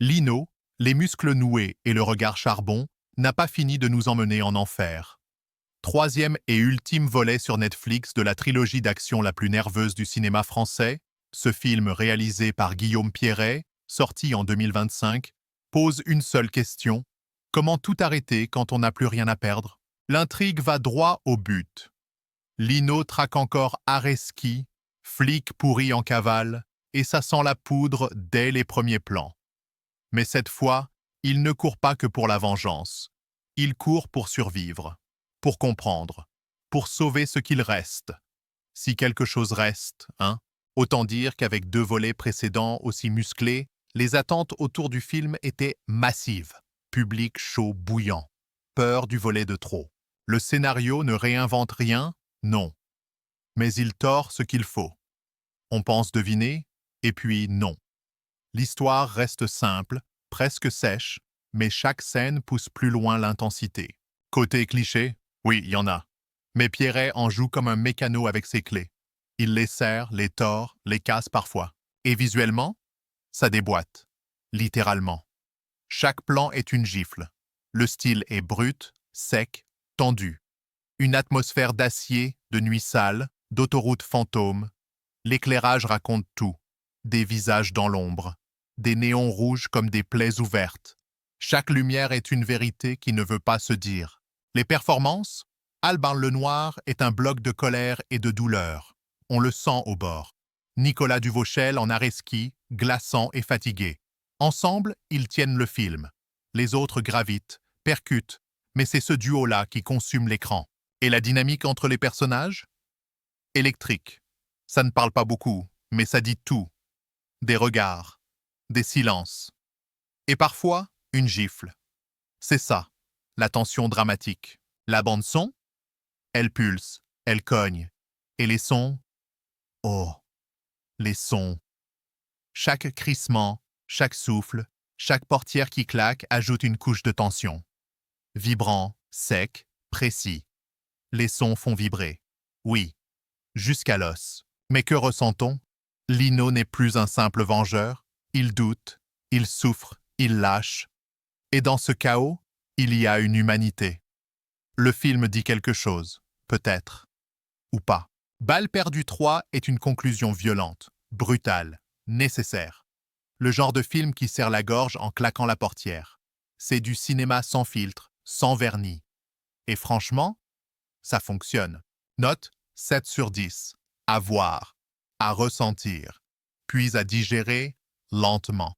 Lino, les muscles noués et le regard charbon, n'a pas fini de nous emmener en enfer. Troisième et ultime volet sur Netflix de la trilogie d'action la plus nerveuse du cinéma français, ce film réalisé par Guillaume Pierret, sorti en 2025, pose une seule question: comment tout arrêter quand on n'a plus rien à perdre? L'intrigue va droit au but. Lino traque encore Areski, flic pourri en cavale, et ça sent la poudre dès les premiers plans. Mais cette fois, il ne court pas que pour la vengeance. Il court pour survivre, pour comprendre, pour sauver ce qu'il reste. Si quelque chose reste, hein? Autant dire qu'avec deux volets précédents aussi musclés, les attentes autour du film étaient massives. Public chaud bouillant. Peur du volet de trop. Le scénario ne réinvente rien, non. Mais il tord ce qu'il faut. On pense deviner, et puis non. L'histoire reste simple, presque sèche, mais chaque scène pousse plus loin l'intensité. Côté cliché, oui, il y en a. Mais Pierret en joue comme un mécano avec ses clés. Il les serre, les tord, les casse parfois. Et visuellement, ça déboîte. Littéralement. Chaque plan est une gifle. Le style est brut, sec, tendu. Une atmosphère d'acier, de nuit sale, d'autoroute fantôme. L'éclairage raconte tout. Des visages dans l'ombre. Des néons rouges comme des plaies ouvertes. Chaque lumière est une vérité qui ne veut pas se dire. Les performances? Alban Lenoir est un bloc de colère et de douleur. On le sent au bord. Nicolas Duvauchel en Areski, glaçant et fatigué. Ensemble, ils tiennent le film. Les autres gravitent, percutent, mais c'est ce duo-là qui consume l'écran. Et la dynamique entre les personnages? Électrique. Ça ne parle pas beaucoup, mais ça dit tout. Des regards, des silences. Et parfois, une gifle. C'est ça, la tension dramatique. La bande-son? Elle pulse, elle cogne. Et les sons? Oh, les sons. Chaque crissement, chaque souffle, chaque portière qui claque ajoute une couche de tension. Vibrant, sec, précis. Les sons font vibrer. Oui, jusqu'à l'os. Mais que ressent-on? Lino n'est plus un simple vengeur. Il doute, il souffre, il lâche. Et dans ce chaos, il y a une humanité. Le film dit quelque chose, peut-être, ou pas. Balle perdue 3 est une conclusion violente, brutale, nécessaire. Le genre de film qui serre la gorge en claquant la portière. C'est du cinéma sans filtre, sans vernis. Et franchement, ça fonctionne. Note 7 sur 10. À voir, à ressentir, puis à digérer lentement.